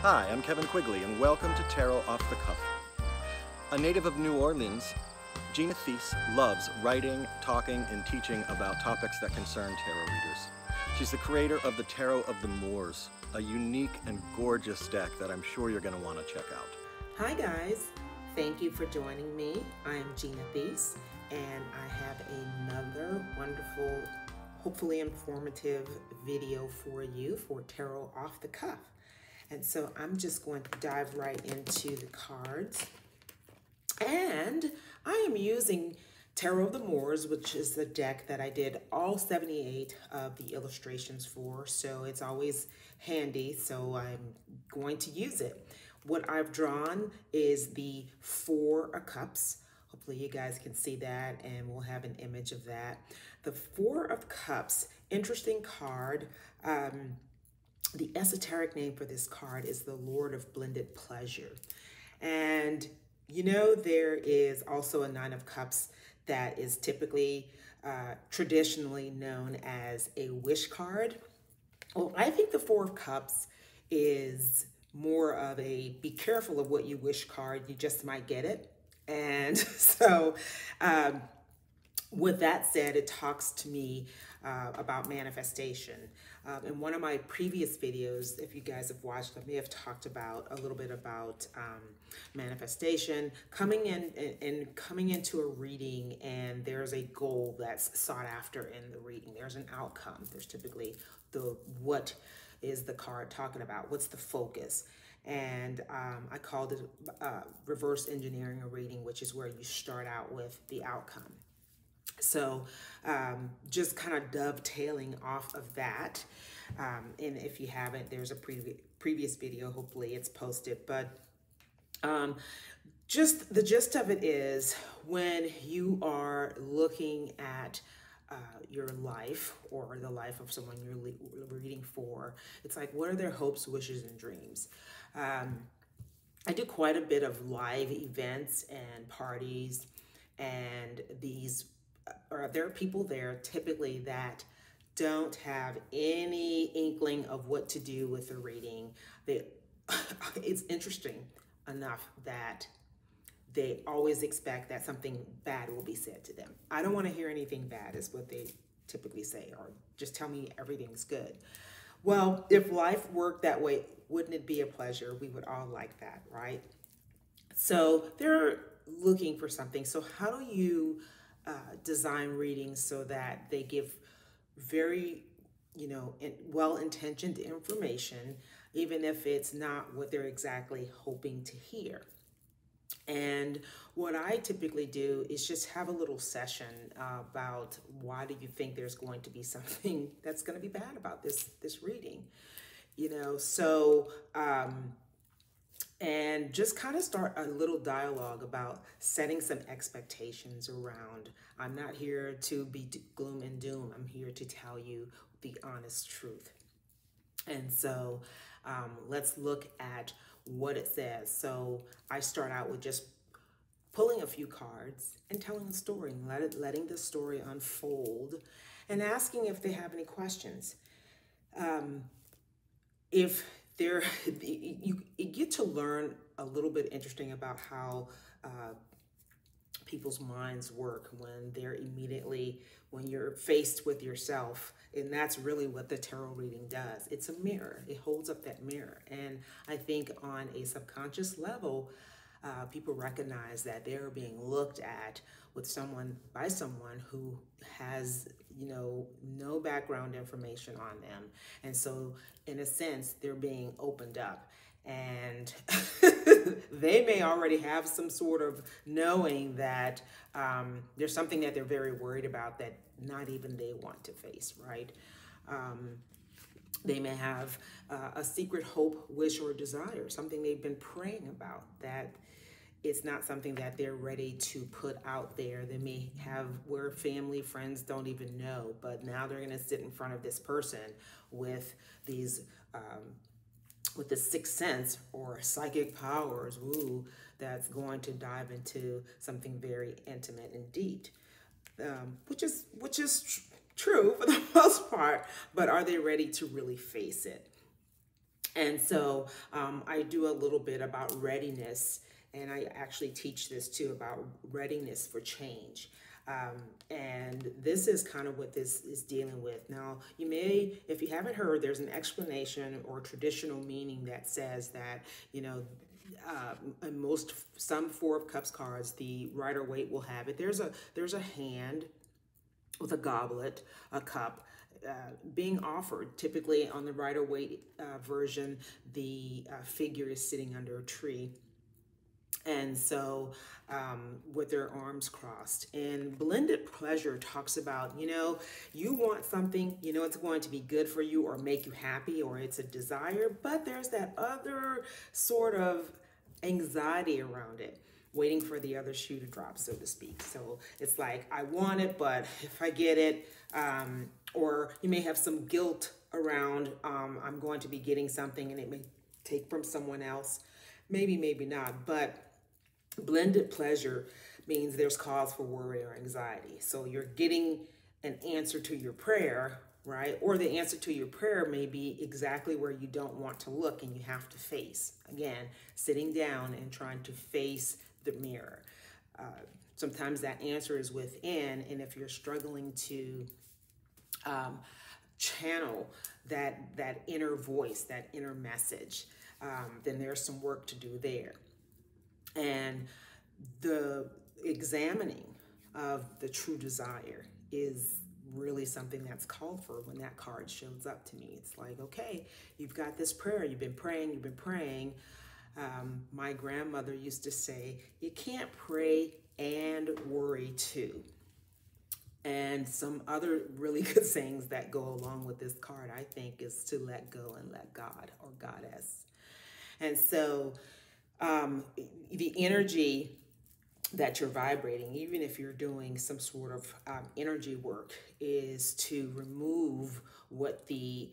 Hi, I'm Kevin Quigley, and welcome to Tarot Off the Cuff. A native of New Orleans, Gina Thies loves writing, talking, and teaching about topics that concern tarot readers. She's the creator of the Tarot of the Moors, a unique and gorgeous deck that I'm sure you're going to want to check out. Hi guys, thank you for joining me. I am Gina Thies, and I have another wonderful, hopefully informative video for you for Tarot Off the Cuff. And so I'm just going to dive right into the cards. And I am using Tarot of the Moors, which is the deck that I did all 78 of the illustrations for. So it's always handy, so I'm going to use it. What I've drawn is the Four of Cups. Hopefully you guys can see that, and we'll have an image of that. The Four of Cups, interesting card. The esoteric name for this card is the Lord of Blended Pleasure. And you know, there is also a Nine of Cups that is typically, traditionally known as a wish card. Well, I think the Four of Cups is more of a be careful of what you wish card. You just might get it. And so with that said, it talks to me about manifestation. In one of my previous videos, if you guys have watched, I may have talked about a little bit about manifestation, coming in and coming into a reading, and there's a goal that's sought after in the reading. There's an outcome. There's typically what is the card talking about? What's the focus? And I called it reverse engineering a reading, which is where you start out with the outcome. So just kind of dovetailing off of that. And if you haven't, there's a previous video, hopefully it's posted. But just the gist of it is, when you are looking at your life or the life of someone you're reading for, it's like, what are their hopes, wishes, and dreams? I do quite a bit of live events and parties, and there are people there typically that don't have any inkling of what to do with the reading. It's interesting enough that they always expect that something bad will be said to them. I don't want to hear anything bad, is what they typically say, or just tell me everything's good. Well, if life worked that way, wouldn't it be a pleasure? We would all like that, right? So they're looking for something. So how do you design readings so that they give very, well-intentioned information, even if it's not what they're exactly hoping to hear? And what I typically do is just have a little session about, why do you think there's going to be something that's going to be bad about this reading? And just kind of start a little dialogue about setting some expectations around, I'm not here to be gloom and doom. I'm here to tell you the honest truth. And so let's look at what it says. So I start out with just pulling a few cards and telling the story, and letting the story unfold, and asking if they have any questions. If you get to learn a little bit interesting about how people's minds work when you're faced with yourself. And that's really what the tarot reading does. It's a mirror. It holds up that mirror. And I think on a subconscious level, people recognize that they're being looked at by someone who has, no background information on them. And so in a sense, they're being opened up, and they may already have some sort of knowing that there's something that they're very worried about that not even they want to face, right? They may have a secret hope, wish, or desire, something they've been praying about that it's not something that they're ready to put out there. They may have where family, friends don't even know, but now they're going to sit in front of this person with these, with the sixth sense or psychic powers, that's going to dive into something very intimate and deep, which is true for the most part, but are they ready to really face it? And so I do a little bit about readiness, and I actually teach this too, about readiness for change. And this is kind of what this is dealing with. Now, you may, if you haven't heard, there's an explanation or traditional meaning that says that, you know, in some Four of Cups cards, the Rider-Waite will have it. There's a hand with a goblet, a cup, being offered. Typically on the Rider-Waite version, the figure is sitting under a tree. And so with their arms crossed. And blended pleasure talks about, you know, you want something, you know, it's going to be good for you or make you happy, or it's a desire, but there's that other sort of anxiety around it, waiting for the other shoe to drop, so to speak. So it's like, I want it, but if I get it, or you may have some guilt around, I'm going to be getting something and it may take from someone else. Maybe, maybe not, but blended pleasure means there's cause for worry or anxiety. So you're getting an answer to your prayer, right? Or the answer to your prayer may be exactly where you don't want to look and you have to face. Again, sitting down and trying to face the mirror. Sometimes that answer is within, and if you're struggling to channel that inner voice, that inner message, then there's some work to do there. And the examining of the true desire is really something that's called for when that card shows up to me. It's like, okay, you've got this prayer, you've been praying. My grandmother used to say, you can't pray and worry too. And some other really good sayings that go along with this card, I think, is to let go and let God, or goddess. And so the energy that you're vibrating, even if you're doing some sort of energy work, is to remove what the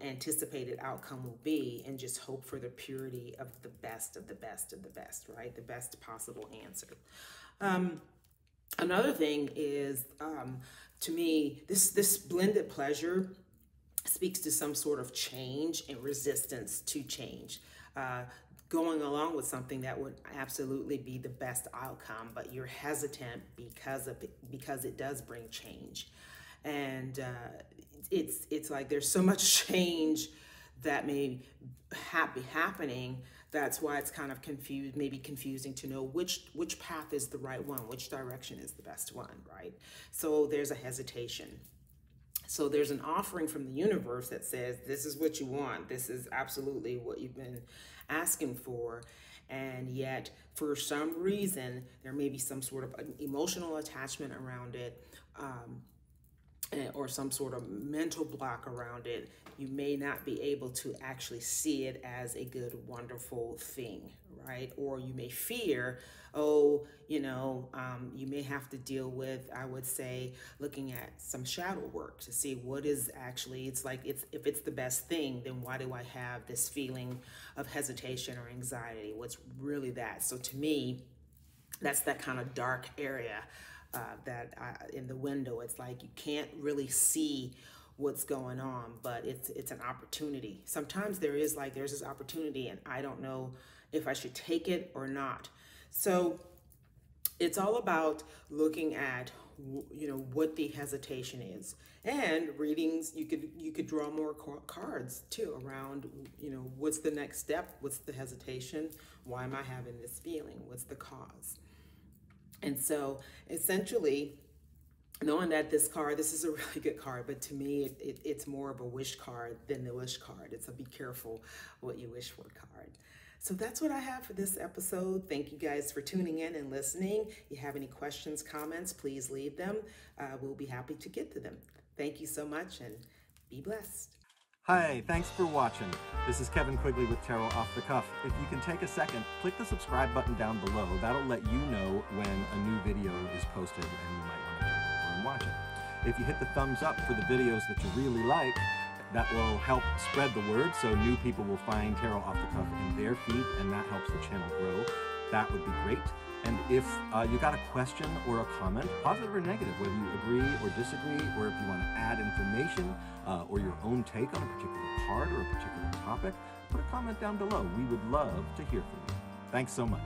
anticipated outcome will be and just hope for the purity of the best of the best of the best, right? The best possible answer. Another thing is, to me, this blended pleasure speaks to some sort of change and resistance to change. Going along with something that would absolutely be the best outcome, but you're hesitant because it does bring change. And it's like there's so much change that may be happening. That's why it's kind of maybe confusing to know which path is the right one, which direction is the best one, right? So there's a hesitation. So there's an offering from the universe that says, this is what you want. This is absolutely what you've been asking for. And yet, for some reason, there may be some sort of emotional attachment around it, or some sort of mental block around it. You may not be able to actually see it as a good, wonderful thing, right? Or you may fear, you may have to deal with, I would say, looking at some shadow work to see what is actually, if it's the best thing, then why do I have this feeling of hesitation or anxiety? What's really that? So to me, that's that kind of dark area in the window. It's like you can't really see what's going on, but it's an opportunity. Sometimes there's this opportunity and I don't know if I should take it or not. So it's all about looking at, what the hesitation is. And readings, you could draw more cards too around, what's the next step? What's the hesitation? Why am I having this feeling? What's the cause? And so essentially, knowing that this is a really good card, but to me, it's more of a wish card than the wish card. It's a be careful what you wish for card. So that's what I have for this episode. Thank you guys for tuning in and listening. If you have any questions, comments, please leave them. We'll be happy to get to them. Thank you so much and be blessed. Hi, thanks for watching. This is Kevin Quigley with Tarot Off the Cuff. If you can take a second, click the subscribe button down below. That'll let you know when a new video is posted and you might want to jump over and watch it. If you hit the thumbs up for the videos that you really like, that will help spread the word so new people will find Tarot Off the Cuff in their feed, and that helps the channel grow. That would be great. And if you got a question or a comment, positive or negative, whether you agree or disagree, or if you want to add information or your own take on a particular part or a particular topic, put a comment down below. We would love to hear from you. Thanks so much.